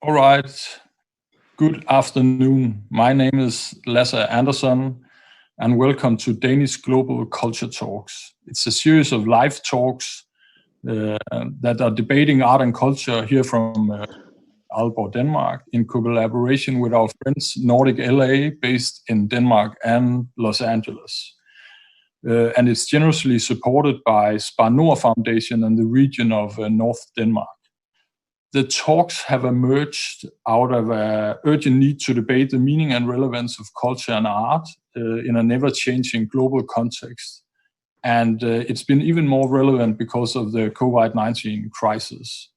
All right. Good afternoon. My name is Lasse Andersson, and welcome to Danish Global Culture Talks. It's a series of live talks that are debating art and culture here from Aalborg, Denmark, in collaboration with our friends Nordic LA, based in Denmark and Los Angeles. And it's generously supported by Spar Nord Foundation and the region of North Denmark. The talks have emerged out of an urgent need to debate the meaning and relevance of culture and art in a never-changing global context. And it's been even more relevant because of the COVID-19 crisis.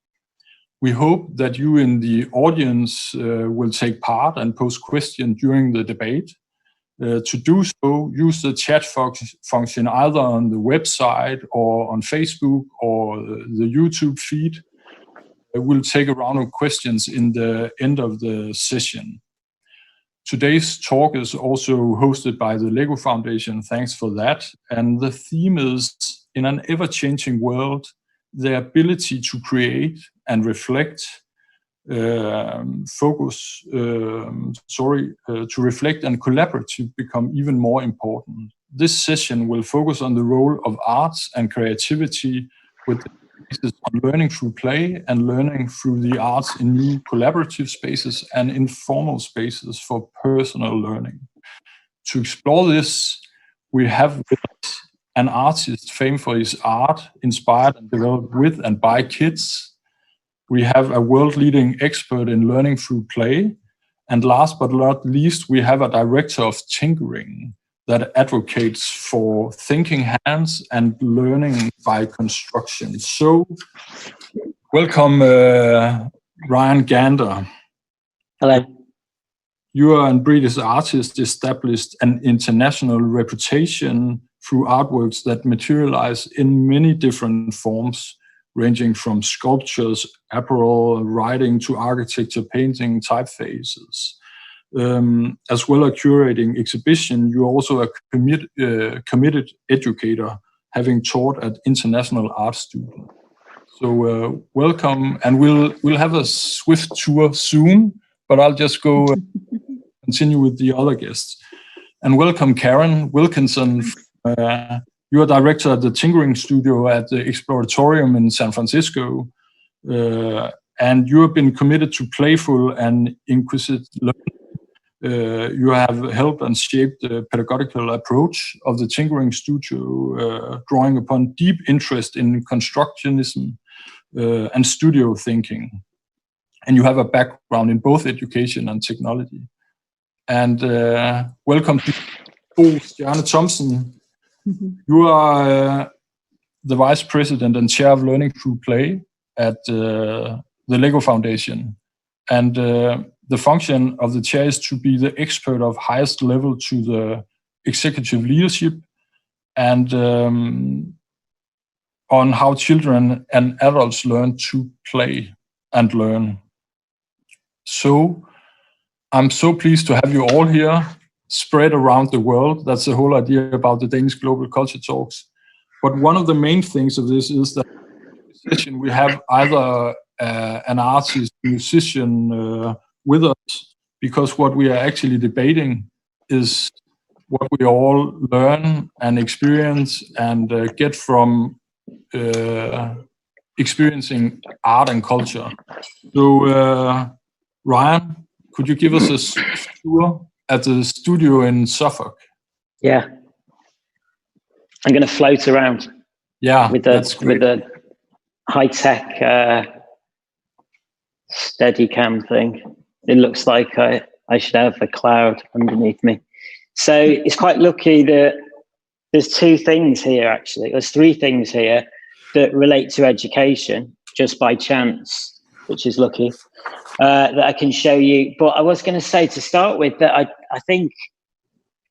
We hope that you in the audience will take part and pose questions during the debate. To do so, use the chat function either on the website or on Facebook or the YouTube feed. We'll take a round of questions in the end of the session. Today's talk is also hosted by the LEGO Foundation. Thanks for that. And the theme is, in an ever-changing world, the ability to create and reflect, to reflect and collaborative become even more important. This session will focus on the role of arts and creativity with on learning through play and learning through the arts in new collaborative spaces and informal spaces for personal learning. To explore this, we have with us an artist famed for his art, inspired and developed with and by kids. We have a world-leading expert in learning through play. And last but not least, we have a director of tinkering that advocates for thinking hands and learning by construction. So, welcome, Ryan Gander. Hello. You are a British artist, established an international reputation through artworks that materialize in many different forms, ranging from sculptures, apparel, writing to architecture, painting, typefaces. As well as curating exhibition, you're also a committed educator, having taught at international art students. So welcome, and we'll have a swift tour soon, but I'll just go continue with the other guests. And welcome, Karen Wilkinson. You are director at the Tinkering Studio at the Exploratorium in San Francisco, and you have been committed to playful and inquisitive learning. You have helped and shaped the pedagogical approach of the Tinkering Studio, drawing upon deep interest in constructionism and studio thinking. And you have a background in both education and technology. And welcome to Bo Stjerne Thomsen. You are the Vice President and Chair of Learning Through Play at the LEGO Foundation. And the function of the chair is to be the expert of highest level to the executive leadership and on how children and adults learn to play and learn. So I'm so pleased to have you all here, spread around the world. That's the whole idea about the Danish Global Culture Talks. But one of the main things of this is that in this session we have either an artist, musician with us, because what we are actually debating is what we all learn and experience and get from experiencing art and culture. So, Ryan, could you give us a tour at the studio in Suffolk? Yeah. I'm going to float around. Yeah, with the high-tech Steadicam thing. It looks like I should have a cloud underneath me. So it's quite lucky that there's two things here, actually. There's three things here that relate to education, just by chance, which is lucky, that I can show you. But I was going to say to start with that I think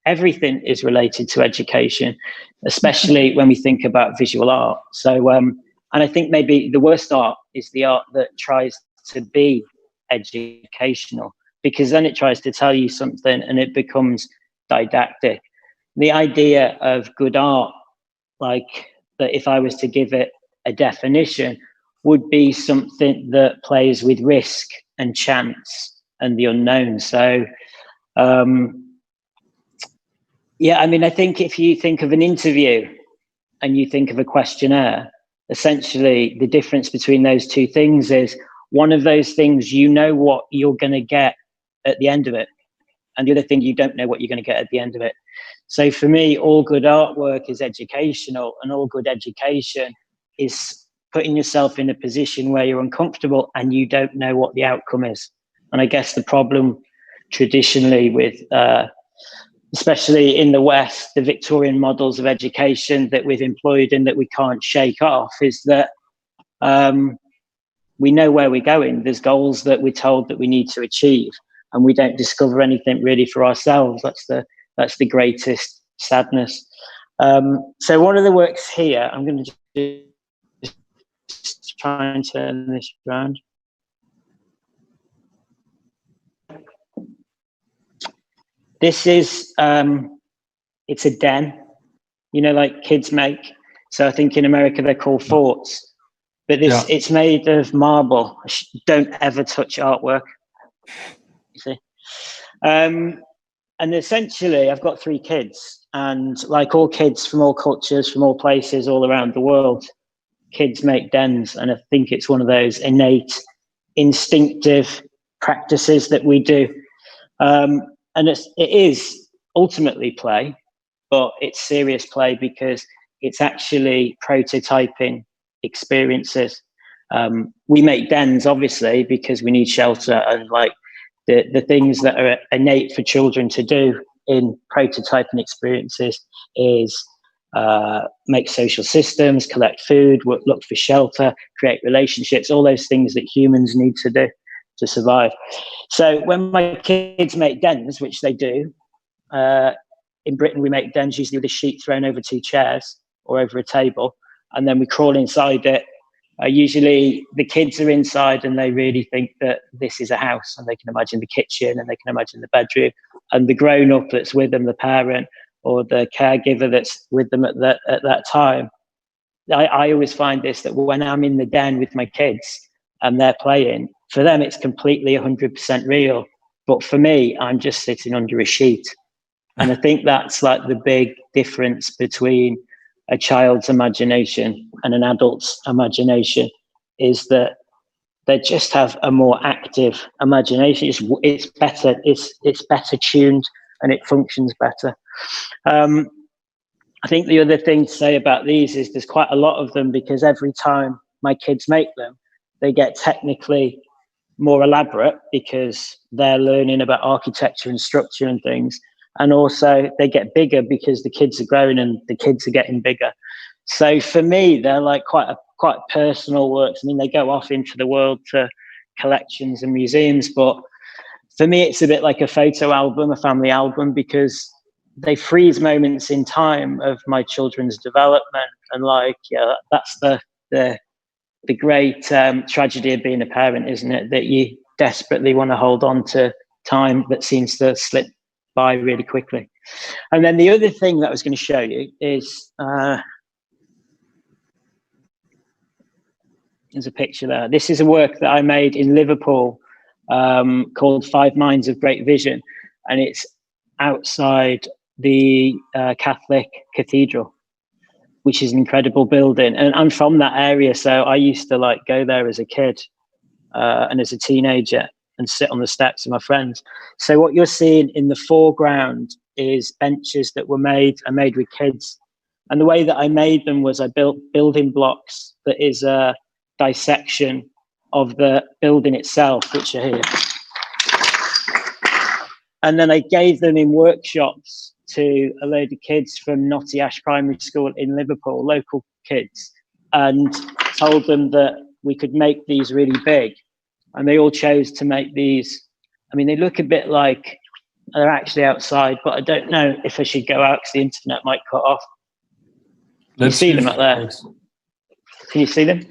everything is related to education, especially when we think about visual art. So, and I think maybe the worst art is the art that tries to be educational, because then it tries to tell you something and it becomes didactic. The idea of good art, like that, if I was to give it a definition, would be something that plays with risk and chance and the unknown. So, yeah, I mean, I think if you think of an interview and you think of a questionnaire, essentially the difference between those two things is one of those things, you know what you're going to get at the end of it. And the other thing, you don't know what you're going to get at the end of it. So for me, all good artwork is educational, and all good education is putting yourself in a position where you're uncomfortable and you don't know what the outcome is. And I guess the problem traditionally with, especially in the West, the Victorian models of education that we've employed and that we can't shake off is that we know where we're going. There's goals that we're told that we need to achieve, and we don't discover anything really for ourselves. That's the greatest sadness. So one of the works here, I'm going to just try and turn this around. This is, it's a den, you know, like kids make. So I think in America they're called forts. But this, it's made of marble. Don't ever touch artwork. You see? And essentially, I've got 3 kids, and like all kids from all cultures, from all places, all around the world, kids make dens. And I think it's one of those innate, instinctive practices that we do. And it is ultimately play, but it's serious play because it's actually prototyping experiences. We make dens, obviously, because we need shelter, and like the things that are innate for children to do in prototyping experiences is make social systems, collect food, look for shelter, create relationships, all those things that humans need to do to survive. So when my kids make dens, which they do, in Britain we make dens usually with a sheet thrown over 2 chairs or over a table, and then we crawl inside it. Usually the kids are inside and they really think that this is a house, and they can imagine the kitchen and they can imagine the bedroom, and the grown-up that's with them, the parent or the caregiver that's with them at that time. I always find this, that when I'm in the den with my kids and they're playing, for them it's completely 100% real, but for me I'm just sitting under a sheet. And I think that's like the big difference between a child's imagination and an adult's imagination, is that they just have a more active imagination. It's better. It's better tuned, and it functions better. I think the other thing to say about these is there's quite a lot of them, because every time my kids make them, they get technically more elaborate because they're learning about architecture and structure and things. And also they get bigger because the kids are growing and the kids are getting bigger. So for me, they're like quite personal works. I mean, they go off into the world to collections and museums, but for me, it's a bit like a photo album, a family album, because they freeze moments in time of my children's development. And like, yeah, that's the great tragedy of being a parent, isn't it? That you desperately want to hold on to time that seems to slip by really quickly. And then the other thing that I was going to show you is there's a picture there. This is a work that I made in Liverpool called 5 Minds of Great Vision, and it's outside the Catholic Cathedral, which is an incredible building. And I'm from that area, so I used to like go there as a kid and as a teenager and sit on the steps with my friends. So what you're seeing in the foreground is benches that were made with kids. And the way that I made them was I built building blocks that is a dissection of the building itself, which are here. And then I gave them in workshops to a load of kids from Knotty Ash Primary School in Liverpool, local kids, and told them that we could make these really big. And they all chose to make these. I mean, they look a bit like they're actually outside, but I don't know if I should go out because the internet might cut off. Can you see them up there? Can you see them?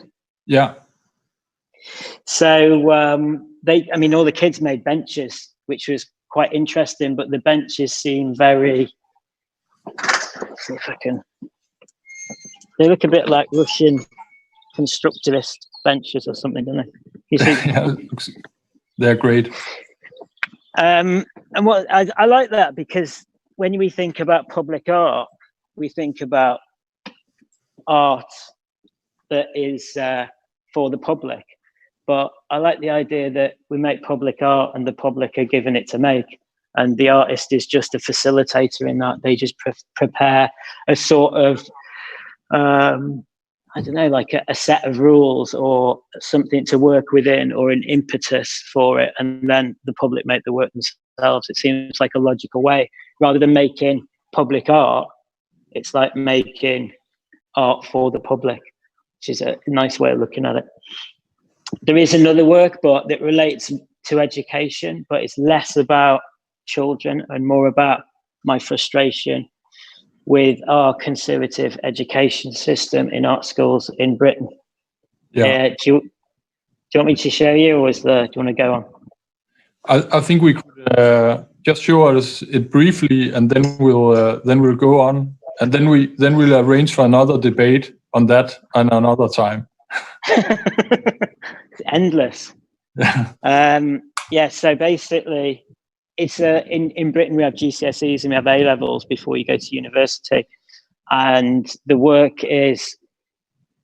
Yeah. So I mean, all the kids made benches, which was quite interesting, but the benches seem very, let's see if I can, they look a bit like Russian constructivist benches or something, don't they? You see? Yeah, They're great. And what I like that, because when we think about public art, we think about art that is for the public. But I like the idea that we make public art and the public are given it to make. And the artist is just a facilitator in that. They just prepare a sort of, I don't know, like a set of rules or something to work within, or an impetus for it. And then the public make the work themselves. It seems like a logical way. Rather than making public art, it's like making art for the public, which is a nice way of looking at it. There is another work, but that relates to education, but it's less about children and more about my frustration with our conservative education system in art schools in Britain. Yeah. Do you want me to show you, or do you want to go on? I think we could just show us it briefly, and then we'll go on, and then we'll arrange for another debate on that and another time. It's endless. Yeah. So basically, it's in Britain we have GCSEs and we have A levels before you go to university, and the work is,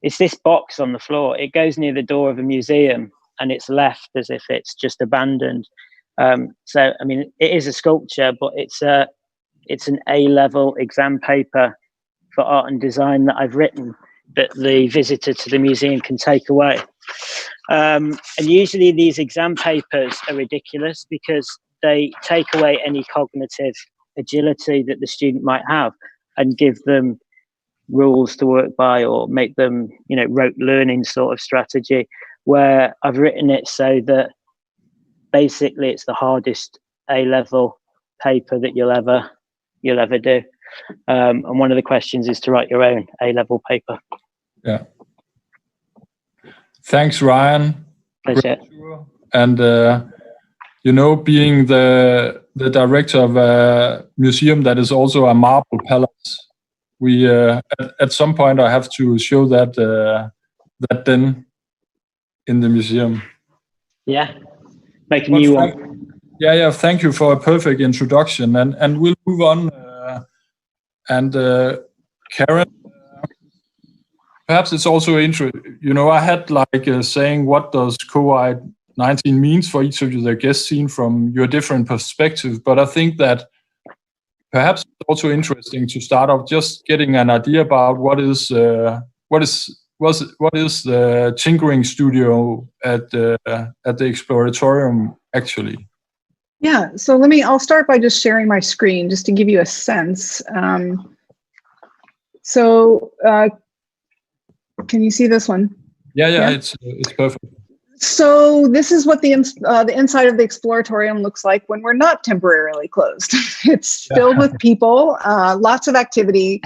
it's this box on the floor. It goes near the door of a museum and it's left as if it's just abandoned. So I mean, it is a sculpture, but it's an A-level exam paper for art and design that I've written that the visitor to the museum can take away. And usually these exam papers are ridiculous because they take away any cognitive agility that the student might have and give them rules to work by, or make them, rote learning sort of strategy, where I've written it so that basically it's the hardest A-level paper that you'll ever do. And one of the questions is to write your own A-level paper. Yeah. Thanks, Ryan. Pleasure. And being the director of a museum that is also a marble palace, we at some point I have to show that then in the museum. Yeah, make a new one. Yeah. Thank you for a perfect introduction, and we'll move on. And Karen, perhaps it's also interesting. I had saying what does COVID-19 means for each of you, the guests seen from your different perspectives. But I think that perhaps it's also interesting to start off just getting an idea about what is the tinkering studio at the Exploratorium actually. Yeah, so I'll start by just sharing my screen just to give you a sense. Can you see this one? Yeah. It's perfect. So this is what the inside of the Exploratorium looks like when we're not temporarily closed. It's filled with people, lots of activity,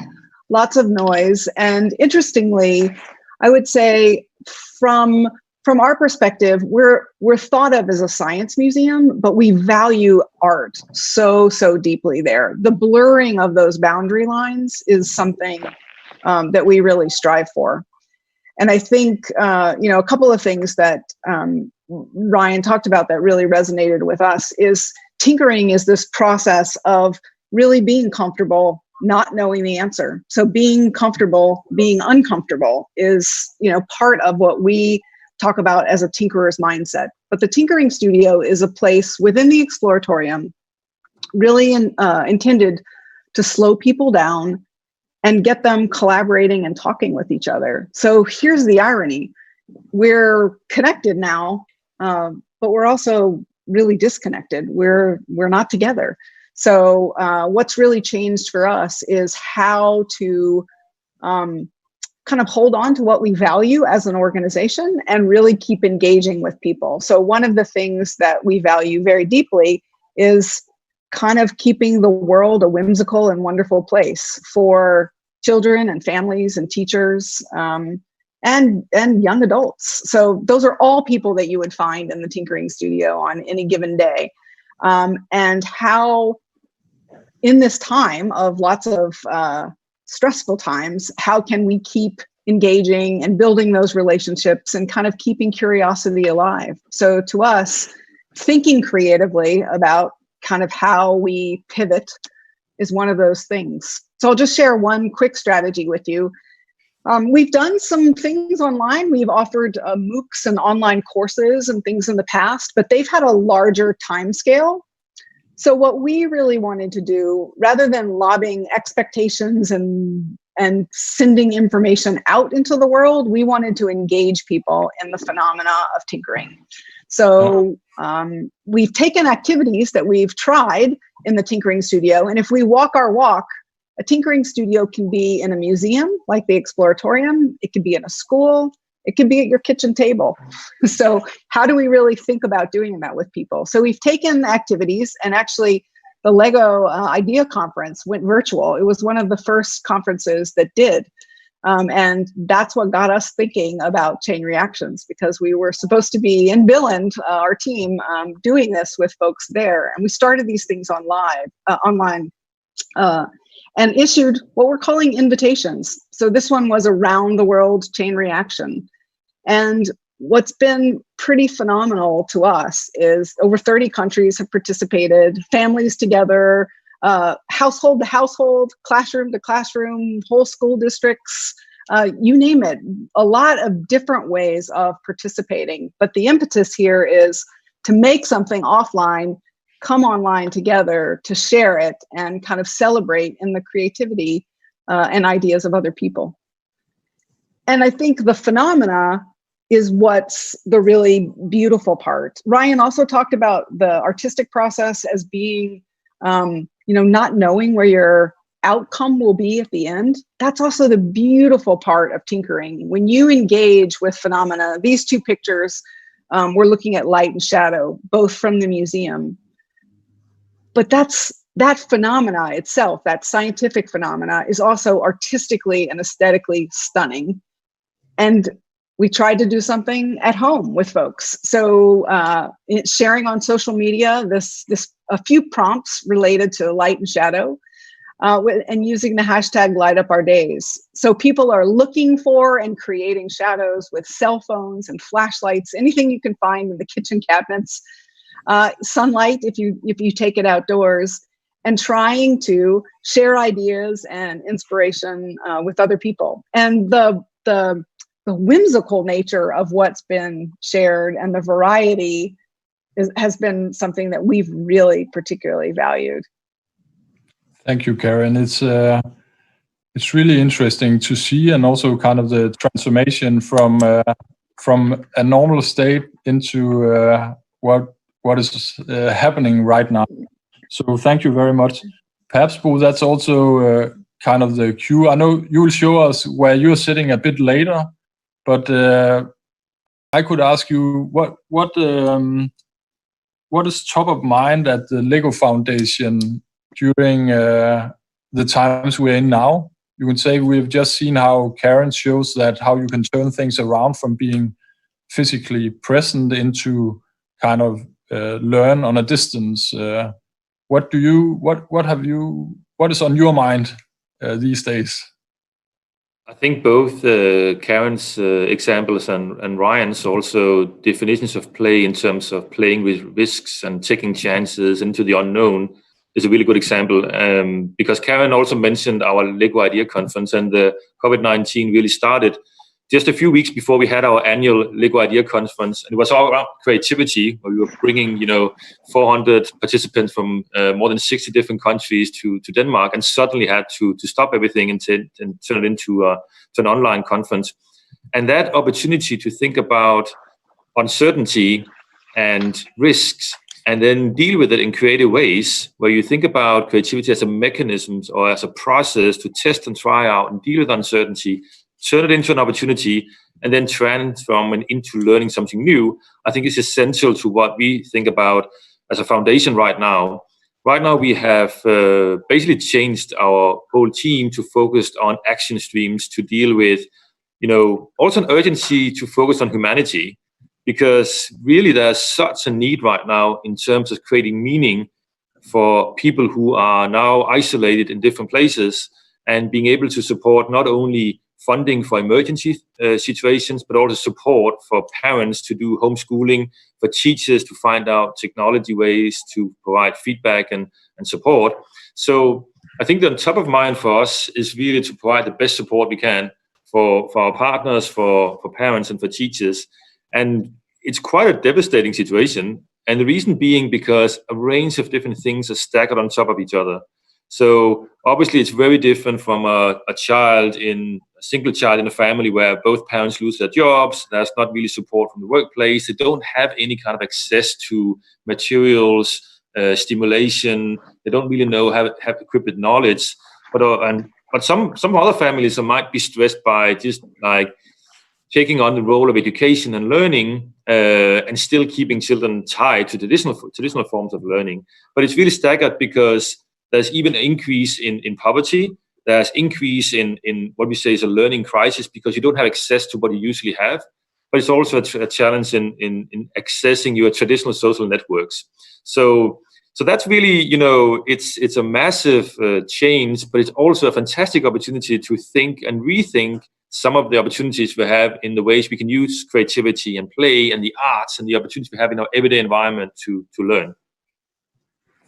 lots of noise, and interestingly, I would say from our perspective, we're thought of as a science museum, but we value art so deeply there. The blurring of those boundary lines is something that we really strive for. And I think, a couple of things that Ryan talked about that really resonated with us is tinkering is this process of really being comfortable, not knowing the answer. So being comfortable, being uncomfortable is, part of what we talk about as a tinkerer's mindset. But the tinkering studio is a place within the Exploratorium really intended to slow people down and get them collaborating and talking with each other. So here's the irony. We're connected now, but we're also really disconnected. We're not together. So what's really changed for us is how to kind of hold on to what we value as an organization and really keep engaging with people. So one of the things that we value very deeply is kind of keeping the world a whimsical and wonderful place for children and families and teachers and young adults. So those are all people that you would find in the tinkering studio on any given day. And how in this time of lots of stressful times, how can we keep engaging and building those relationships and kind of keeping curiosity alive? So to us, thinking creatively about kind of how we pivot is one of those things. So I'll just share one quick strategy with you. We've done some things online. We've offered MOOCs and online courses and things in the past, but they've had a larger time scale. So what we really wanted to do, rather than lobbing expectations and sending information out into the world, we wanted to engage people in the phenomena of tinkering. So we've taken activities that we've tried in the tinkering studio, and if we walk our walk, a tinkering studio can be in a museum like the Exploratorium, it could be in a school, it could be at your kitchen table. So how do we really think about doing that with people? So we've taken activities, and actually the Lego Idea Conference went virtual. It was one of the first conferences that did. And that's what got us thinking about chain reactions, because we were supposed to be in Billund, our team, doing this with folks there. And we started these things online and issued what we're calling invitations. So this one was around the world chain reaction. And what's been pretty phenomenal to us is over 30 countries have participated, families together, household to household, classroom to classroom, whole school districts, you name it, a lot of different ways of participating. But the impetus here is to make something offline come online together, to share it and kind of celebrate in the creativity and ideas of other people. And I think the phenomena is what's the really beautiful part. Ryan also talked about the artistic process as being, not knowing where your outcome will be at the end. That's also the beautiful part of tinkering. When you engage with phenomena, these two pictures, we're looking at light and shadow, both from the museum. But that phenomena itself, that scientific phenomena, is also artistically and aesthetically stunning. And we tried to do something at home with folks. So sharing on social media, a few prompts related to light and shadow, and using the hashtag light up our days. So people are looking for and creating shadows with cell phones and flashlights, anything you can find in the kitchen cabinets, sunlight if you take it outdoors, and trying to share ideas and inspiration with other people. And the whimsical nature of what's been shared and the variety has been something that we've really particularly valued. Thank you, Karen. It's really interesting to see, and also kind of the transformation from a normal state into what is happening right now. So thank you very much. Perhaps, Bo, that's also kind of the cue. I know you will show us where you're sitting a bit later, but I could ask you what is top of mind at the Lego Foundation during the times we're in now? You can say we've just seen how Karen shows that how you can turn things around from being physically present into kind of learn on a distance. What is on your mind these days? I think both Karen's examples and Ryan's also definitions of play in terms of playing with risks and taking chances into the unknown is a really good example, because Karen also mentioned our Lego Idea Conference, and the COVID-19 really started just a few weeks before we had our annual Lego Idea Conference, and it was all around creativity, where we were bringing 400 participants from more than 60 different countries to Denmark, and suddenly had to stop everything and turn it into an online conference. And that opportunity to think about uncertainty and risks, and then deal with it in creative ways, where you think about creativity as a mechanism or as a process to test and try out and deal with uncertainty, turn it into an opportunity, and then transform it into learning something new, I think is essential to what we think about as a foundation right now. Right now, we have basically changed our whole team to focus on action streams to deal with, also an urgency to focus on humanity, because really there's such a need right now in terms of creating meaning for people who are now isolated in different places, and being able to support not only funding for emergency situations, but also support for parents to do homeschooling, for teachers to find out technology ways to provide feedback and support. So I think that on top of mind for us is really to provide the best support we can for our partners, for parents and for teachers. And it's quite a devastating situation. And the reason being because a range of different things are staggered on top of each other. So obviously it's very different from a single child in a family where both parents lose their jobs. There's not really support from the workplace. They don't have any kind of access to materials, stimulation. They don't really have equipped with knowledge. But some other families might be stressed by just like taking on the role of education and learning, and still keeping children tied to traditional forms of learning. But it's really staggered because there's even an increase in poverty. There's increase in what we say is a learning crisis because you don't have access to what you usually have. But it's also a challenge in accessing your traditional social networks. So that's really, it's a massive change, but it's also a fantastic opportunity to think and rethink some of the opportunities we have in the ways we can use creativity and play and the arts and the opportunities we have in our everyday environment to learn.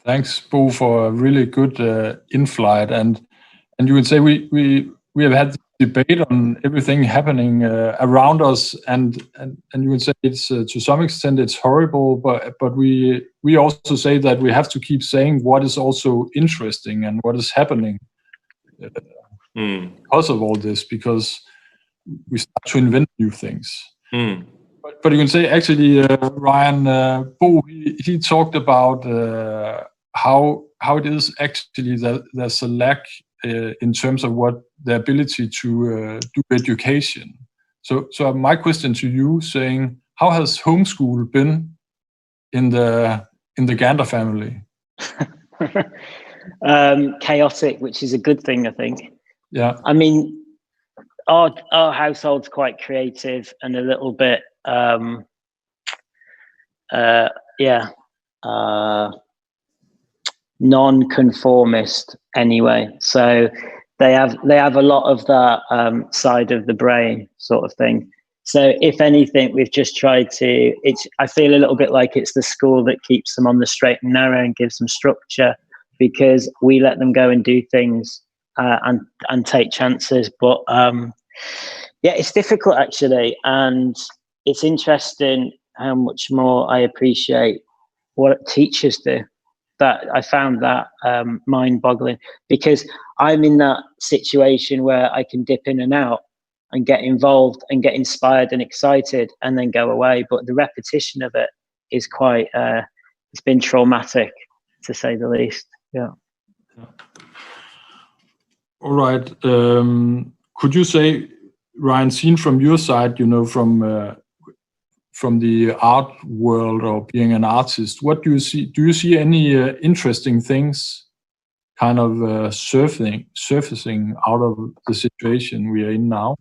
Thanks, Bo, for a really good insight. And you would say we have had this debate on everything happening around us, and you would say it's to some extent it's horrible, but we also say that we have to keep saying what is also interesting and what is happening because of all this, because we start to invent new things. But you can say actually, Ryan, Bo, he talked about how it is actually that there's a lack in terms of what the ability to do education. So my question to you, saying, how has homeschool been in the Gander family? Chaotic, which is a good thing, I think. Yeah. I mean, our household's quite creative and a little bit, non-conformist anyway. So they have a lot of that side of the brain sort of thing. So if anything, we've just tried to. I feel a little bit like it's the school that keeps them on the straight and narrow and gives them structure, because we let them go and do things and take chances. But it's difficult actually, and it's interesting how much more I appreciate what teachers do. That I found that mind-boggling, because I'm in that situation where I can dip in and out and get involved and get inspired and excited and then go away. But the repetition of it is quite, it's been traumatic, to say the least. Yeah. All right. Could you say, Ryan, seen from your side, from the art world or being an artist, what do you see? Do you see any interesting things kind of surfacing out of the situation we are in now?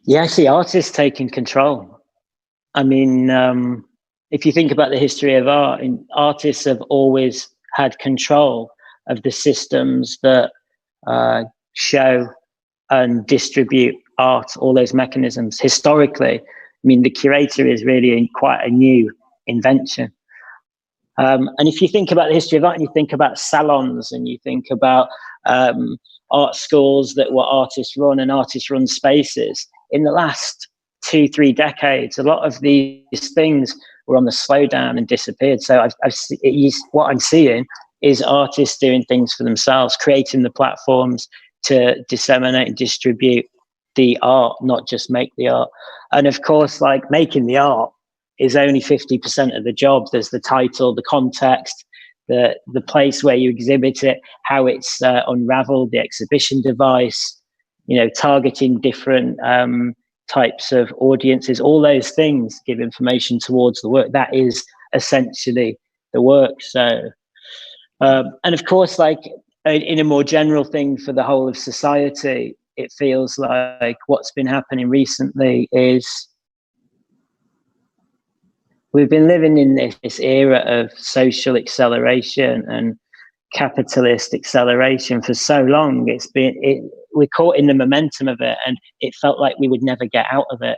Yeah, I see artists taking control. I mean, if you think about the history of art, artists have always had control of the systems that show and distribute art, all those mechanisms. Historically, I mean, the curator is really quite a new invention. And if you think about the history of art and you think about salons and you think about art schools that were artist run and artist run spaces, in the last 2-3 decades, a lot of these things were on the slowdown and disappeared. So what I'm seeing is artists doing things for themselves, creating the platforms to disseminate and distribute the art, not just make the art. And of course, like, making the art is only 50% of the job. There's the title, the context, the place where you exhibit it, how it's unraveled, the exhibition device, targeting different types of audiences. All those things give information towards the work. That is essentially the work. So, and of course, like, in a more general thing for the whole of society, it feels like what's been happening recently is we've been living in this era of social acceleration and capitalist acceleration for so long. We're caught in the momentum of it, and it felt like we would never get out of it.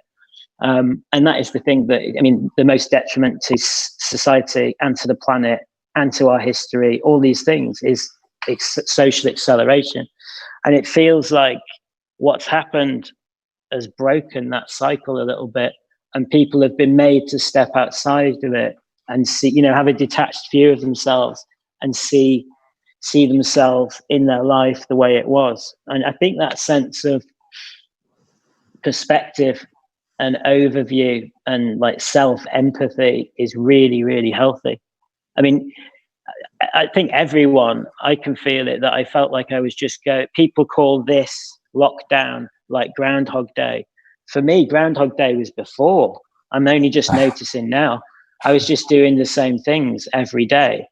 And that is the thing that, I mean, the most detriment to society and to the planet and to our history, all these things, is social acceleration. And it feels like what's happened has broken that cycle a little bit, and people have been made to step outside of it and see, you know, have a detached view of themselves and see themselves in their life the way it was. And I think that sense of perspective and overview and like self-empathy is really, really healthy. I mean, I think everyone, I can feel it, that I felt like I was people call this lockdown like Groundhog Day. For me, Groundhog Day was before. I'm only just noticing now. I was just doing the same things every day.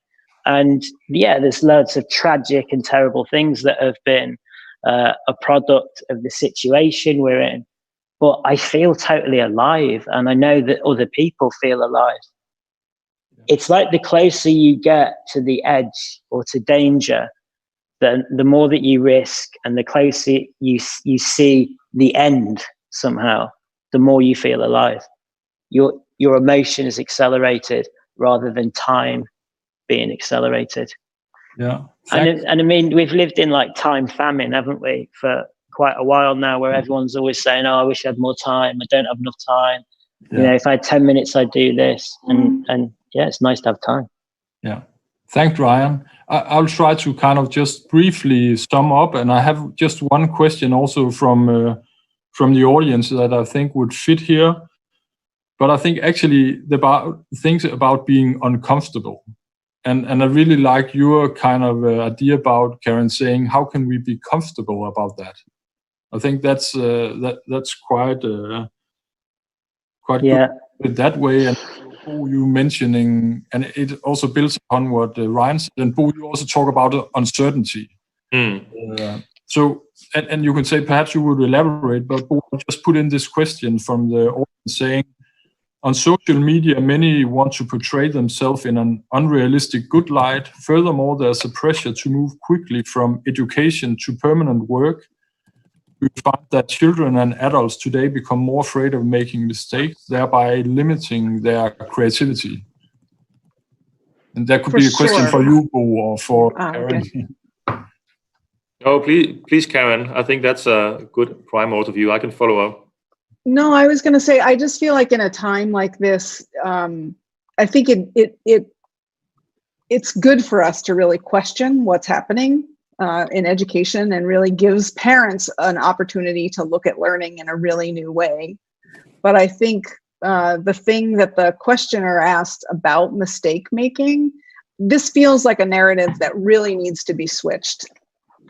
And yeah, there's loads of tragic and terrible things that have been a product of the situation we're in. But I feel totally alive, and I know that other people feel alive. It's like the closer you get to the edge or to danger, the more that you risk, and the closer you see the end somehow, the more you feel alive. Your emotion is accelerated rather than time being accelerated. Yeah. And I mean, we've lived in like time famine, haven't we, for quite a while now, where everyone's always saying, oh, I wish I had more time. I don't have enough time. Yeah. You know, if I had 10 minutes, I'd do this. And yeah, it's nice to have time. Yeah. Thanks, Ryan. I'll try to kind of just briefly sum up. And I have just one question also from the audience that I think would fit here. But I think actually things about being uncomfortable. And I really like your kind of idea about, Karen, saying, how can we be comfortable about that? I think that's quite yeah. good that way. And Bo, you mentioning, and it also builds on what Ryan said. And Bo, you also talk about uncertainty. So, and you can say perhaps you would elaborate, but Bo, just put in this question from the audience saying, on social media, many want to portray themselves in an unrealistic good light. Furthermore, there's a pressure to move quickly from education to permanent work. We find that children and adults today become more afraid of making mistakes, thereby limiting their creativity. And that could be a question for you, Bo, or for Karen. Okay. Oh, please, Karen. I think that's a good prime overview. I can follow up. No, I was going to say, I just feel like in a time like this, I think it's good for us to really question what's happening in education, and really gives parents an opportunity to look at learning in a really new way. But I think the thing that the questioner asked about mistake making, this feels like a narrative that really needs to be switched.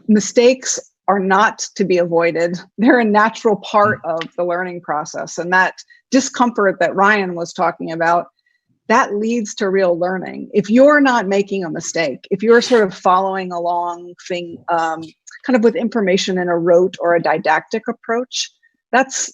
Mistakes are not to be avoided. They're a natural part of the learning process. And that discomfort that Ryan was talking about, that leads to real learning. If you're not making a mistake, if you're sort of following along kind of with information in a rote or a didactic approach, that's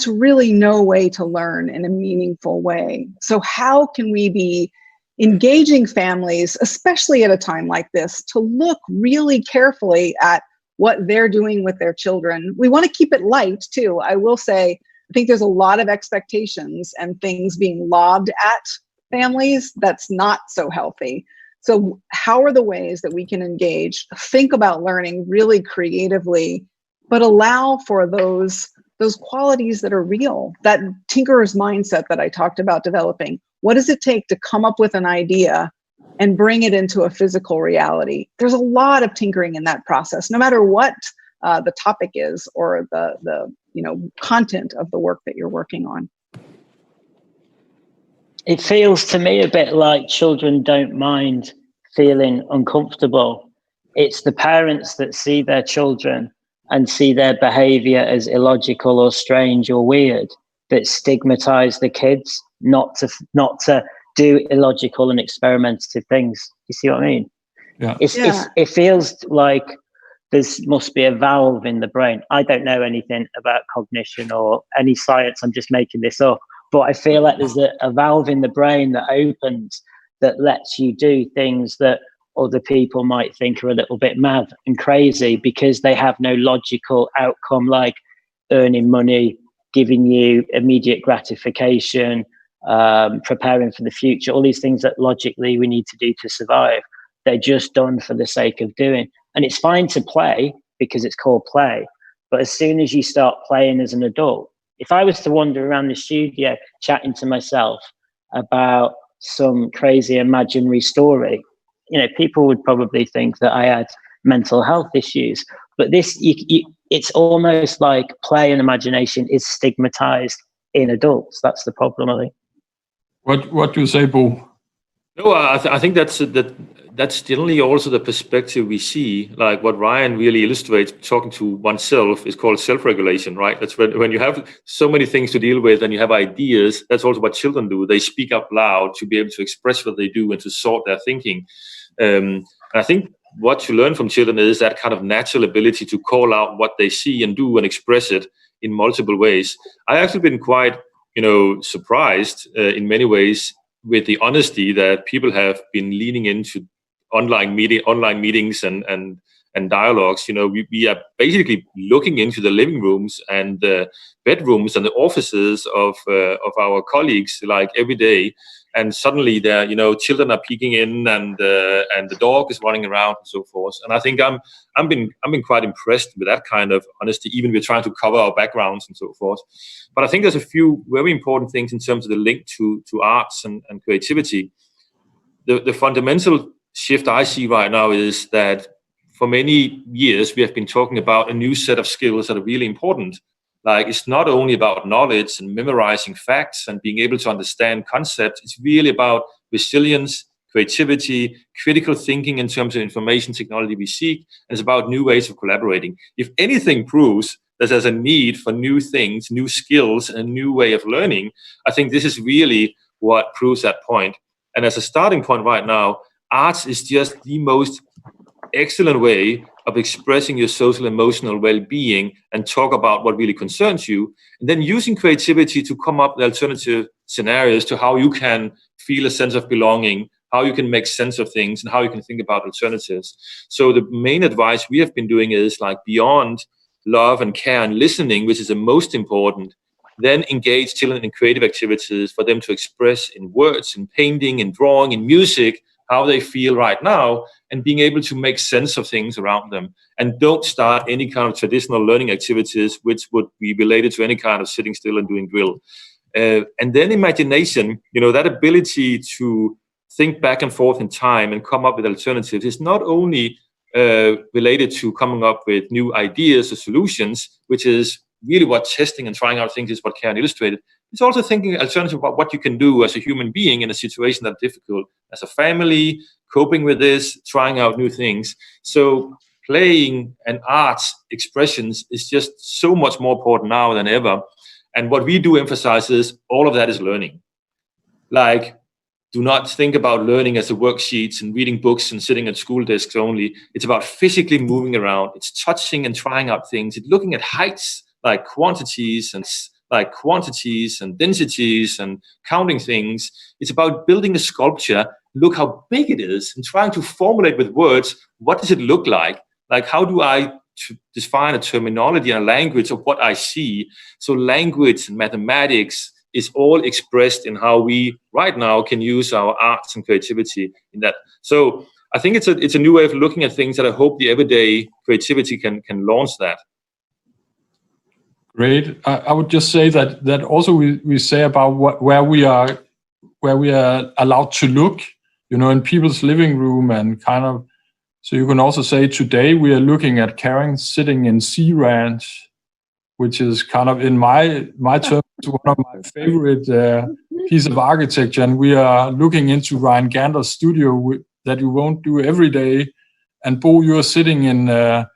really no way to learn in a meaningful way. So how can we be engaging families, especially at a time like this, to look really carefully at what they're doing with their children? We want to keep it light too. I will say, I think there's a lot of expectations and things being lobbed at families that's not so healthy. So how are the ways that we can engage, think about learning really creatively, but allow for those qualities that are real, that tinkerer's mindset that I talked about developing? What does it take to come up with an idea and bring it into a physical reality? There's a lot of tinkering in that process, no matter what the topic is or the content of the work that you're working on. It feels to me a bit like children don't mind feeling uncomfortable. It's the parents that see their children and see their behavior as illogical or strange or weird that stigmatize the kids not to do illogical and experimentative things. You see what I mean? Yeah. It feels like there must be a valve in the brain. I don't know anything about cognition or any science. I'm just making this up. But I feel like there's a valve in the brain that opens, that lets you do things that other people might think are a little bit mad and crazy because they have no logical outcome like earning money, giving you immediate gratification, preparing for the future, all these things that logically we need to do to survive. They're just done for the sake of doing. And it's fine to play because it's called play. But as soon as you start playing as an adult, if I was to wander around the studio chatting to myself about some crazy imaginary story, people would probably think that I had mental health issues. But this, it's almost like play and imagination is stigmatized in adults. That's the problem, I think. What do you say, Bo? No, I think that's generally also the perspective we see. Like what Ryan really illustrates, talking to oneself, is called self-regulation, right? That's when you have so many things to deal with and you have ideas. That's also what children do. They speak up loud to be able to express what they do and to sort their thinking. And I think what you learn from children is that kind of natural ability to call out what they see and do and express it in multiple ways. I actually been quite, surprised in many ways with the honesty that people have been leaning into online meetings and dialogues. We are basically looking into the living rooms and the bedrooms and the offices of our colleagues like every day. And suddenly there, children are peeking in and the dog is running around and so forth. And I think I've been quite impressed with that kind of honesty, even we're trying to cover our backgrounds and so forth. But I think there's a few very important things in terms of the link to arts and creativity. The fundamental shift I see right now is that for many years we have been talking about a new set of skills that are really important. Like, it's not only about knowledge and memorizing facts and being able to understand concepts. It's really about resilience, creativity, critical thinking in terms of information technology we seek. And it's about new ways of collaborating. If anything proves that there's a need for new things, new skills, and a new way of learning, I think this is really what proves that point. And as a starting point right now, arts is just the most excellent way of expressing your social emotional well-being and talk about what really concerns you, and then using creativity to come up with alternative scenarios to how you can feel a sense of belonging, how you can make sense of things, and how you can think about alternatives. So the main advice we have been doing is, like, beyond love and care and listening, which is the most important, then engage children in creative activities for them to express in words, in painting, in drawing, in music, how they feel right now, and being able to make sense of things around them. And don't start any kind of traditional learning activities which would be related to any kind of sitting still and doing drill. And then imagination, that ability to think back and forth in time and come up with alternatives is not only related to coming up with new ideas or solutions, which is really what testing and trying out things is, what Karen illustrated. It's also thinking alternative about what you can do as a human being in a situation that's difficult, as a family, coping with this, trying out new things. So playing and arts expressions is just so much more important now than ever. And what we do emphasize is all of that is learning. Like, do not think about learning as a worksheets and reading books and sitting at school desks only. It's about physically moving around. It's touching and trying out things. It's looking at heights, like quantities and densities and counting things. It's about building a sculpture. Look how big it is, and trying to formulate with words, what does it look like? Like, how do I define a terminology and a language of what I see? So language and mathematics is all expressed in how we right now can use our arts and creativity in that. So I think it's a new way of looking at things that I hope the everyday creativity can launch that. Great. I would just say that also we say about where we are allowed to look, in people's living room, and kind of. So you can also say today we are looking at Karen sitting in Sea Ranch, which is kind of, in my terms, one of my favorite piece of architecture. And we are looking into Ryan Gander's studio that you won't do every day. And Bo, you are sitting in the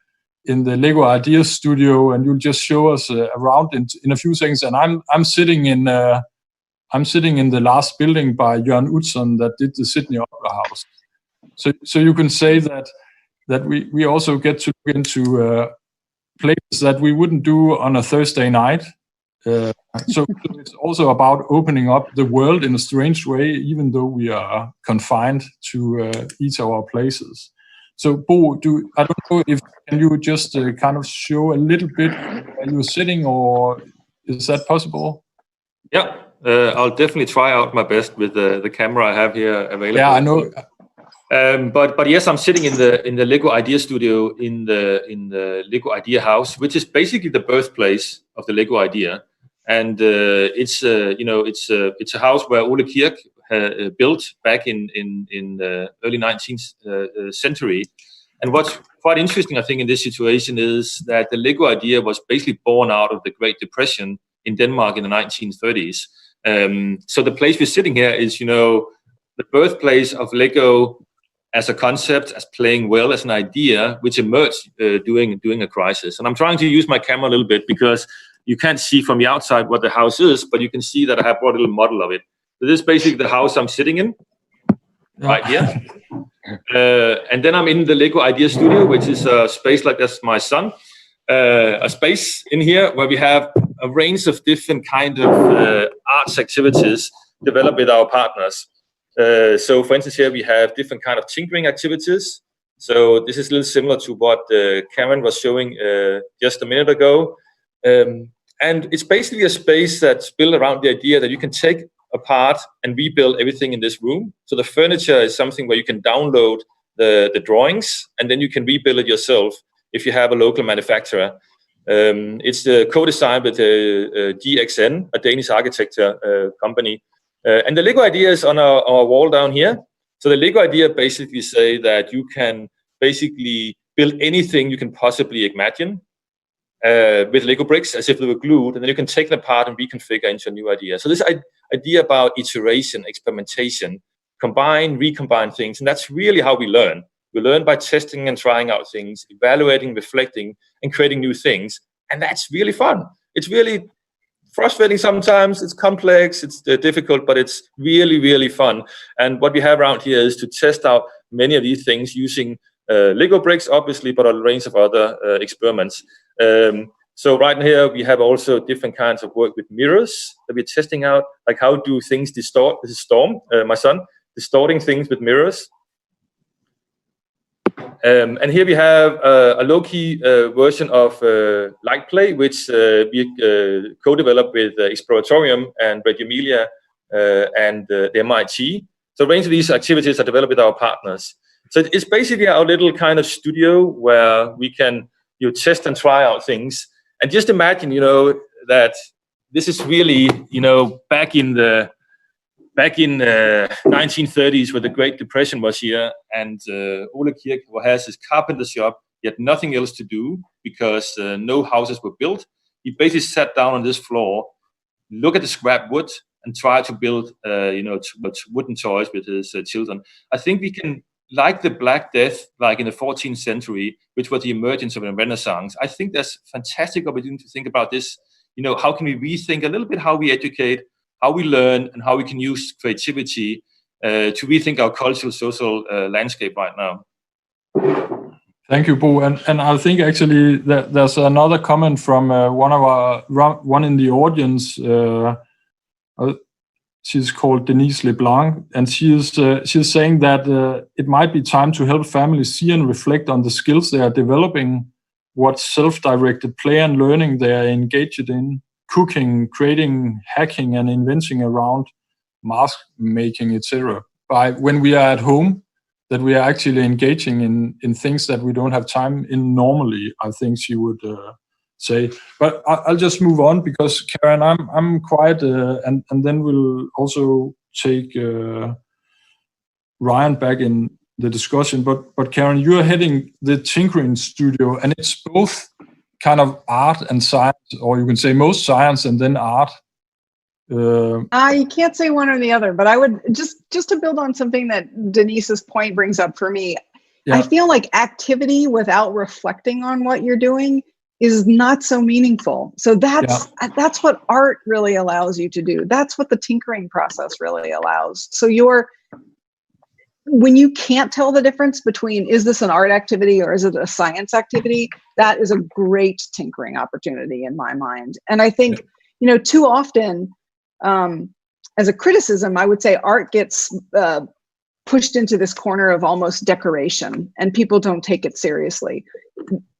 Lego Ideas studio, and you'll just show us around in a few seconds. And I'm sitting in the last building by Jørn Utzon that did the Sydney Opera House. So you can say that we also get to look into places that we wouldn't do on a Thursday night. So it's also about opening up the world in a strange way, even though we are confined to each of our places. So, Bo, I don't know if can you just kind of show a little bit where you're sitting, or is that possible? Yeah, I'll definitely try out my best with the camera I have here available. Yeah, I know. But yes, I'm sitting in the Lego Idea Studio in the Lego Idea House, which is basically the birthplace of the Lego Idea, and it's a house where Ole Kirk built back in the early 19th century. And what's quite interesting, I think, in this situation is that the Lego Idea was basically born out of the Great Depression in Denmark in the 1930s. So the place we're sitting here is, the birthplace of Lego as a concept, as playing well, as an idea, which emerged during a crisis. And I'm trying to use my camera a little bit because you can't see from the outside what the house is, but you can see that I have brought a little model of it. So this is basically the house I'm sitting in, right here. And then I'm in the Lego Idea Studio, which is a space like that's my son. A space in here where we have a range of different kind of arts activities developed with our partners. So for instance, here we have different kind of tinkering activities. So this is a little similar to what Karen was showing just a minute ago. And it's basically a space that's built around the idea that you can take apart and rebuild everything in this room. So the furniture is something where you can download the drawings and then you can rebuild it yourself if you have a local manufacturer. It's co-designed with DXN, a Danish architecture company. And the Lego idea is on our wall down here. So the Lego idea basically say that you can basically build anything you can possibly imagine with Lego bricks as if they were glued, and then you can take them apart and reconfigure into a new idea. So this idea about iteration, experimentation, recombine things, and that's really how we learn. We learn by testing and trying out things, evaluating, reflecting, and creating new things. And that's really fun. It's really frustrating sometimes, it's complex, it's difficult, but it's really, really fun. And what we have around here is to test out many of these things using Lego bricks, obviously, but a range of other experiments. So right here, we have also different kinds of work with mirrors that we're testing out, like how do things distort. This is Storm, my son, distorting things with mirrors. And here we have a low-key version of Light Play, which we co-developed with Exploratorium and Reggio Emilia and the MIT. So a range of these activities are developed with our partners. So it's basically our little kind of studio where we can test and try out things. And just imagine, that this is really, back in the 1930s, where the Great Depression was here, and Ole Kirk has his carpenter shop. He had nothing else to do because no houses were built. He basically sat down on this floor, look at the scrap wood, and try to build, wooden toys with his children. I think we can, like the Black Death, like in the 14th century, which was the emergence of the Renaissance. I think there's fantastic opportunity to think about this. How can we rethink a little bit how we educate, how we learn, and how we can use creativity to rethink our cultural, social landscape right now. Thank you, Bo. And I think actually that there's another comment from one in the audience. She's called Denise LeBlanc, and she's saying that it might be time to help families see and reflect on the skills they are developing, what self-directed play and learning they are engaged in, cooking, creating, hacking, and inventing around mask making, etc. When we are at home, that we are actually engaging in things that we don't have time in normally, I think she would say. But I'll just move on because Karen, I'm quite, and then we'll also take Ryan back in the discussion. But Karen, you're heading the Tinkering Studio, and it's both kind of art and science, or you can say most science and then art. You can't say one or the other, but I would just to build on something that Denise's point brings up for me. Yeah. I feel like activity without reflecting on what you're doing is not so meaningful. So that's what art really allows you to do. That's what the tinkering process really allows. So when you can't tell the difference between, is this an art activity or is it a science activity? That is a great tinkering opportunity in my mind. And I think, too often, as a criticism, I would say art gets pushed into this corner of almost decoration, and people don't take it seriously.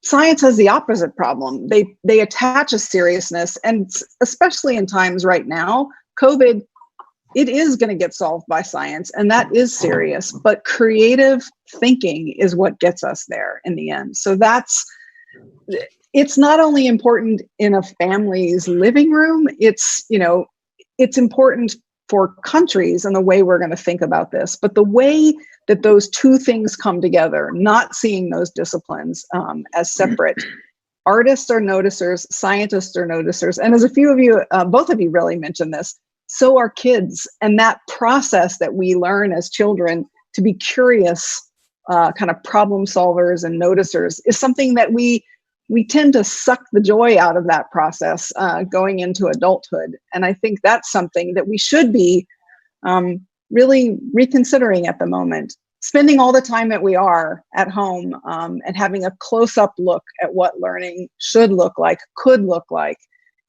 Science has the opposite problem. They attach a seriousness, and especially in times right now, COVID, it is going to get solved by science, and that is serious, but creative thinking is what gets us there in the end. So it's not only important in a family's living room, it's important for countries and the way we're going to think about this, but the way that those two things come together, not seeing those disciplines as separate. Artists are noticers, scientists are noticers, and as a few of you, both of you really mentioned this, so are kids. And that process that we learn as children to be curious, kind of problem solvers and noticers is something that we tend to suck the joy out of that process going into adulthood. And I think that's something that we should be really reconsidering at the moment. Spending all the time that we are at home and having a close-up look at what learning should look like, could look like.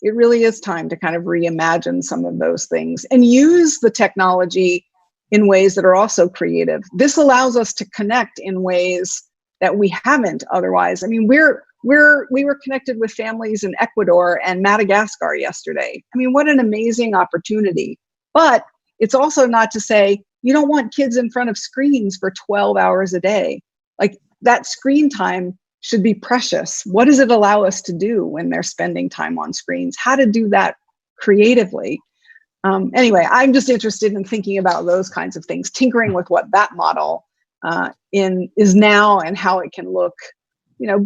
It really is time to kind of reimagine some of those things and use the technology in ways that are also creative. This allows us to connect in ways that we haven't otherwise. I mean, we were connected with families in Ecuador and Madagascar yesterday. I mean, what an amazing opportunity. But it's also not to say you don't want kids in front of screens for 12 hours a day. Like, that screen time should be precious. What does it allow us to do when they're spending time on screens? How to do that creatively. Anyway, I'm just interested in thinking about those kinds of things, tinkering with what that model is now and how it can look,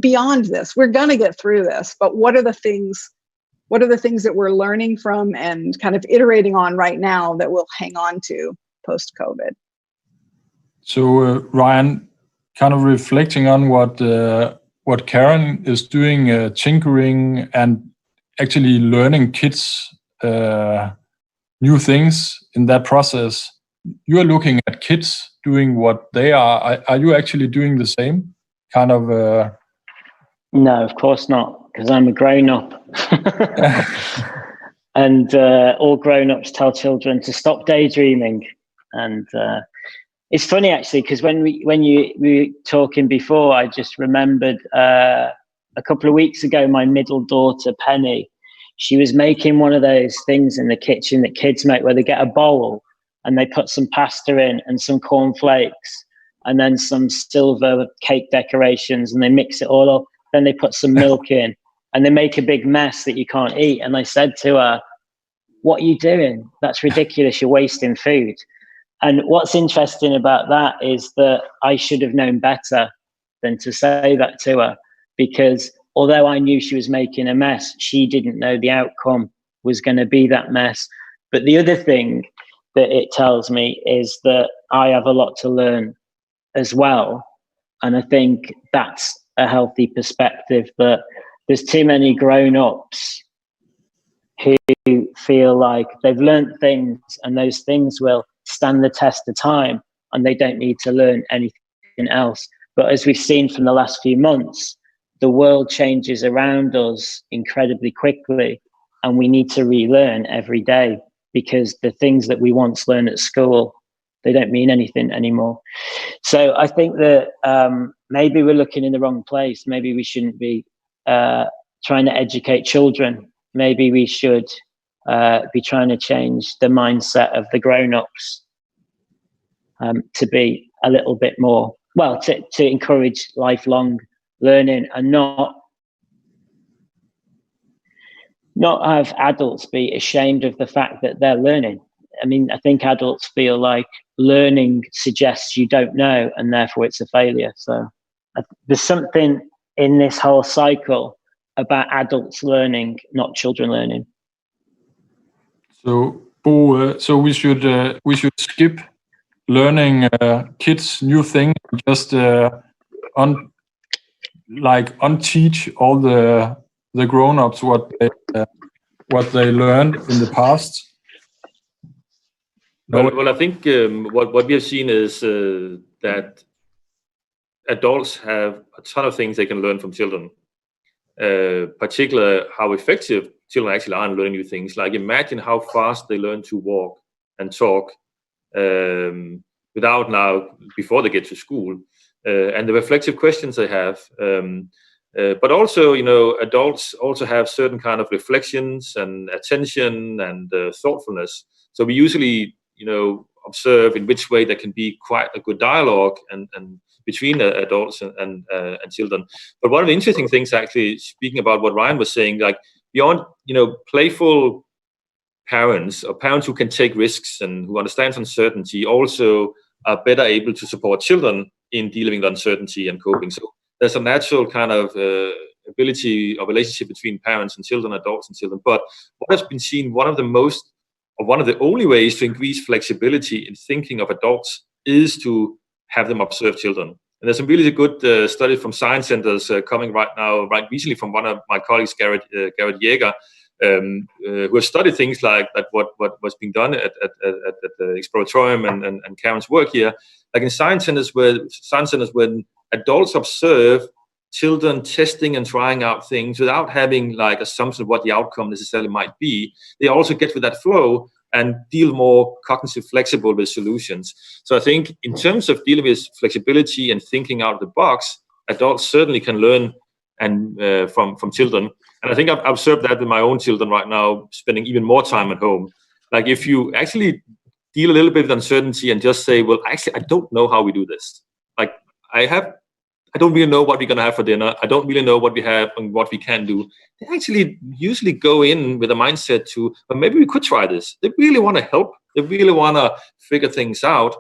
beyond this. We're going to get through this, but what are the things that we're learning from and kind of iterating on right now that we'll hang on to post-COVID? So Ryan, kind of reflecting on what Karen is doing, tinkering and actually learning kids new things in that process. You are looking at kids doing what they are. Are you actually doing the same kind of? No, of course not, because I'm a grown-up. And all grown-ups tell children to stop daydreaming. And it's funny, actually, because when you were talking before, I just remembered a couple of weeks ago, my middle daughter, Penny, she was making one of those things in the kitchen that kids make where they get a bowl and they put some pasta in and some cornflakes and then some silver cake decorations, and they mix it all up. Then they put some milk in and they make a big mess that you can't eat. And I said to her, "What are you doing? That's ridiculous. You're wasting food." And what's interesting about that is that I should have known better than to say that to her, because although I knew she was making a mess, she didn't know the outcome was going to be that mess. But the other thing that it tells me is that I have a lot to learn as well. And I think that's a healthy perspective, that there's too many grown-ups who feel like they've learned things and those things will stand the test of time and they don't need to learn anything else. But as we've seen from the last few months, the world changes around us incredibly quickly, and we need to relearn every day, because the things that we once learned at school, they don't mean anything anymore. So I think that maybe we're looking in the wrong place. Maybe we shouldn't be trying to educate children. Maybe we should be trying to change the mindset of the grown-ups to be a little bit more, well, to encourage lifelong learning and not have adults be ashamed of the fact that they're learning. I mean, I think adults feel like learning suggests you don't know and therefore it's a failure. So there's something in this whole cycle about adults learning, not children learning. So, Bo, so we should skip learning kids new things, just unteach all the grown-ups what they learned in the past. Well, I think what we have seen is that adults have a ton of things they can learn from children. particularly how effective children actually are in learning new things. Like imagine how fast they learn to walk and talk without now before they get to school, and the reflective questions they have. But also, adults also have certain kind of reflections and attention and thoughtfulness. So we usually, observe in which way there can be quite a good dialogue and between adults and children. But one of the interesting things, actually, speaking about what Ryan was saying, like beyond, playful parents or parents who can take risks and who understand uncertainty also are better able to support children in dealing with uncertainty and coping. So there's a natural kind of ability or relationship between parents and children, adults and children. But what has been seen, one of the only ways to increase flexibility in thinking of adults is to have them observe children. And there's some really good studies from science centers coming right recently from one of my colleagues, Garrett Yeager, who have studied things like that, what was being done at the Exploratorium and Karen's work here, like in science centers when adults observe children testing and trying out things without having like assumptions of what the outcome necessarily might be, they also get with that flow and deal more cognitive flexible with solutions. So I think in terms of dealing with flexibility and thinking out of the box, adults certainly can learn and from children. And I think I've observed that with my own children right now, spending even more time at home. Like if you actually deal a little bit with uncertainty and just say, well, actually, I don't know how we do this. Like I don't really know what we're going to have for dinner. I don't really know what we have and what we can do. They actually usually go in with a mindset to, well, maybe we could try this. They really want to help. They really want to figure things out.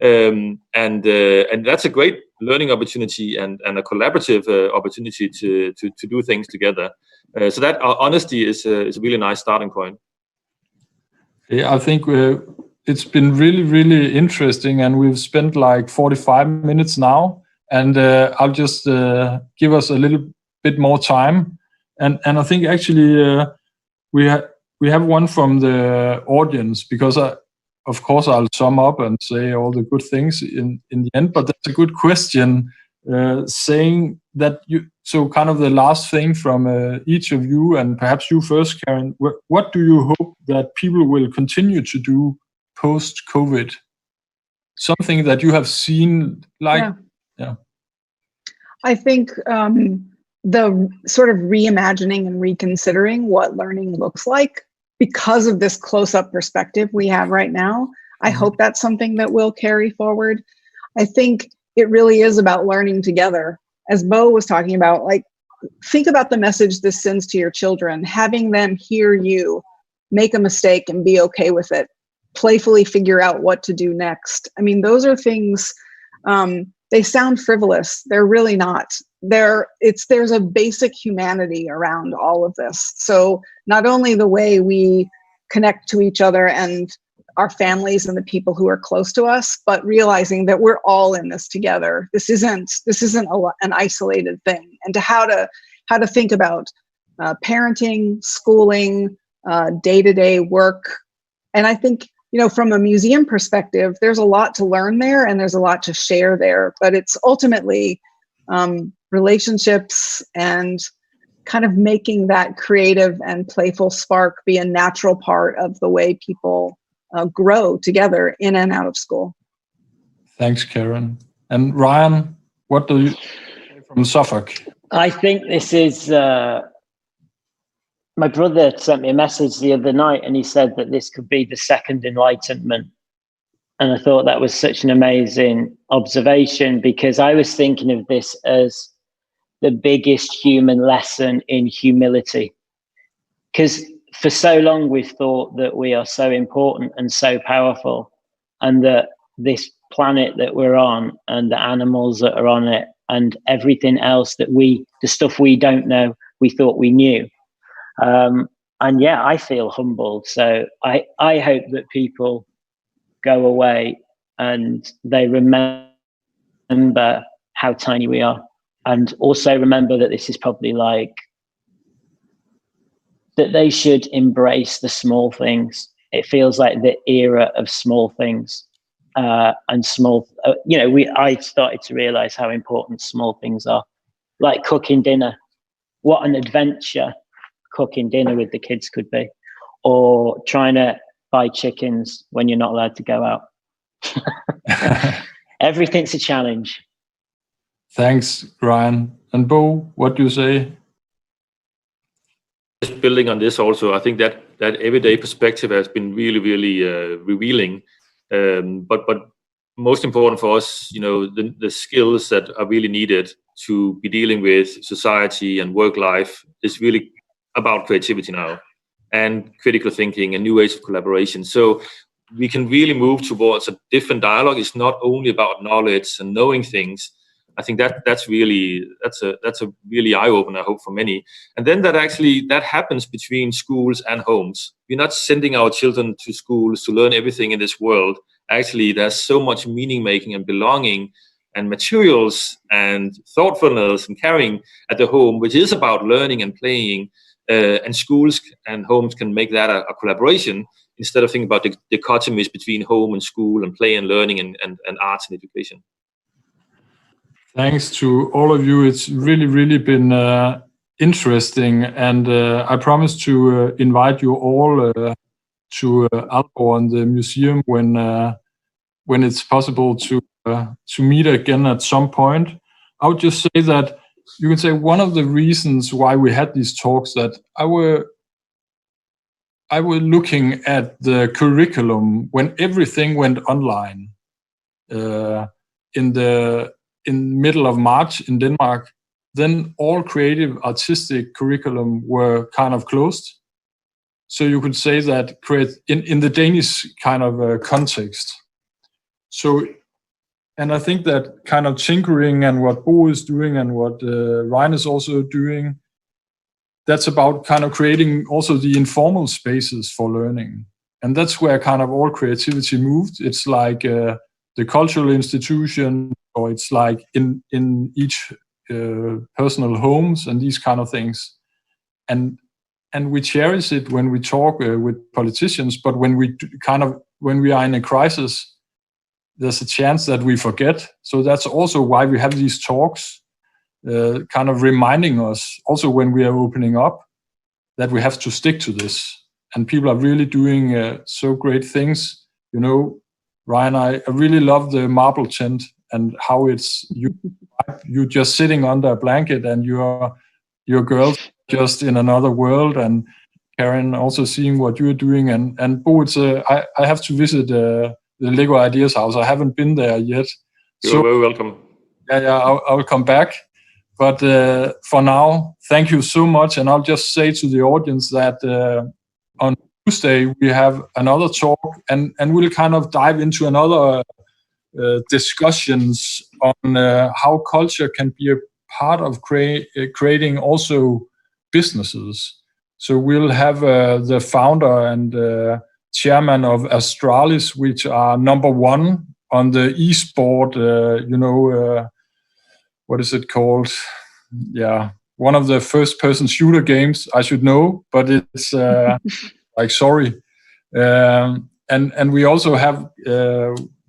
And that's a great learning opportunity and a collaborative opportunity to do things together. So that honesty is a really nice starting point. Yeah, I think it's been really, really interesting, and we've spent like 45 minutes now. And I'll just give us a little bit more time. And I think actually we have one from the audience, because of course I'll sum up and say all the good things in the end. But that's a good question, saying that so kind of the last thing from each of you, and perhaps you first, Karen, what do you hope that people will continue to do post-COVID? Something that you have seen, like... Yeah. I think the sort of reimagining and reconsidering what learning looks like because of this close-up perspective we have right now. I hope that's something that will carry forward. I think it really is about learning together. As Bo was talking about, like, think about the message this sends to your children, having them hear you make a mistake and be okay with it, playfully figure out what to do next. I mean, those are things... they sound frivolous. They're really not. There's a basic humanity around all of this. So not only the way we connect to each other and our families and the people who are close to us, but realizing that we're all in this together. This isn't an isolated thing. And to how to think about parenting, schooling, day-to-day work. And I think, from a museum perspective, there's a lot to learn there and there's a lot to share there, but it's ultimately relationships and kind of making that creative and playful spark be a natural part of the way people grow together in and out of school. Thanks, Karen. And Ryan, what do you say from Suffolk? I think this is... my brother sent me a message the other night and he said that this could be the second Enlightenment. And I thought that was such an amazing observation, because I was thinking of this as the biggest human lesson in humility. Because for so long we've thought that we are so important and so powerful, and that this planet that we're on and the animals that are on it and everything else the stuff we don't know, we thought we knew. And yeah, I feel humbled. So I hope that people go away and they remember how tiny we are, and also remember that this is probably like, that they should embrace the small things. It feels like the era of small things, and small, I started to realize how important small things are, like cooking dinner. what an adventure cooking dinner with the kids could be, or trying to buy chickens when you're not allowed to go out. Everything's a challenge. Thanks, Ryan. And Bo, what do you say? Just building on this also, I think that everyday perspective has been really, really revealing. But most important for us, the skills that are really needed to be dealing with society and work life is really about creativity now, and critical thinking and new ways of collaboration. So we can really move towards a different dialogue. It's not only about knowledge and knowing things. I think that's a really eye opener, I hope, for many. And then that happens between schools and homes. We're not sending our children to schools to learn everything in this world. Actually, there's so much meaning making and belonging and materials and thoughtfulness and caring at the home, which is about learning and playing. And schools and homes can make that a collaboration, instead of thinking about the dichotomies between home and school and play and learning and arts and education. Thanks to all of you. It's really, really been interesting. And I promise to invite you all to Aalborg, the museum, when it's possible to meet again at some point. I would just say that you can say one of the reasons why we had these talks, that I were looking at the curriculum when everything went online in middle of March in Denmark. Then all creative artistic curriculum were kind of closed. So you could say that in the Danish kind of context. So, and I think that kind of tinkering and what Bo is doing and what Ryan is also doing, that's about kind of creating also the informal spaces for learning. And that's where kind of all creativity moved. It's like the cultural institution, or it's like in each personal homes and these kind of things. And we cherish it when we talk with politicians, but when we are in a crisis, there's a chance that we forget. So that's also why we have these talks, kind of reminding us also when we are opening up that we have to stick to this. And people are really doing so great things. Ryan, I really love the marble tent and how it's you just sitting under a blanket and your girls just in another world, and Karen also seeing what you're doing. And Bo, I have to visit the Lego Ideas house. I haven't been there yet. You're very welcome. Yeah, I'll come back. But for now, thank you so much. And I'll just say to the audience that on Tuesday we have another talk, and we'll kind of dive into another discussions on how culture can be a part of creating also businesses. So we'll have the founder and chairman of Astralis, which are number one on the esport, what is it called? Yeah, one of the first-person shooter games. I should know, but it's sorry. And we also have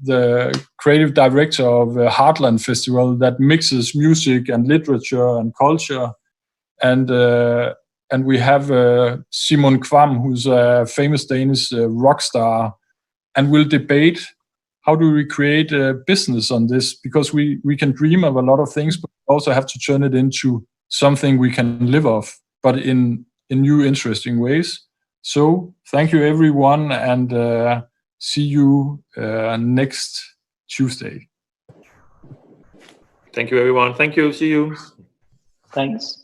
the creative director of Heartland Festival that mixes music and literature and culture, and we have Simon Kvam, who's a famous Danish rock star, and we'll debate how do we create a business on this, because we can dream of a lot of things, but we also have to turn it into something we can live off, but in new interesting ways. So thank you everyone, and see you next Tuesday. Thank you everyone. Thank you. See you. Thanks.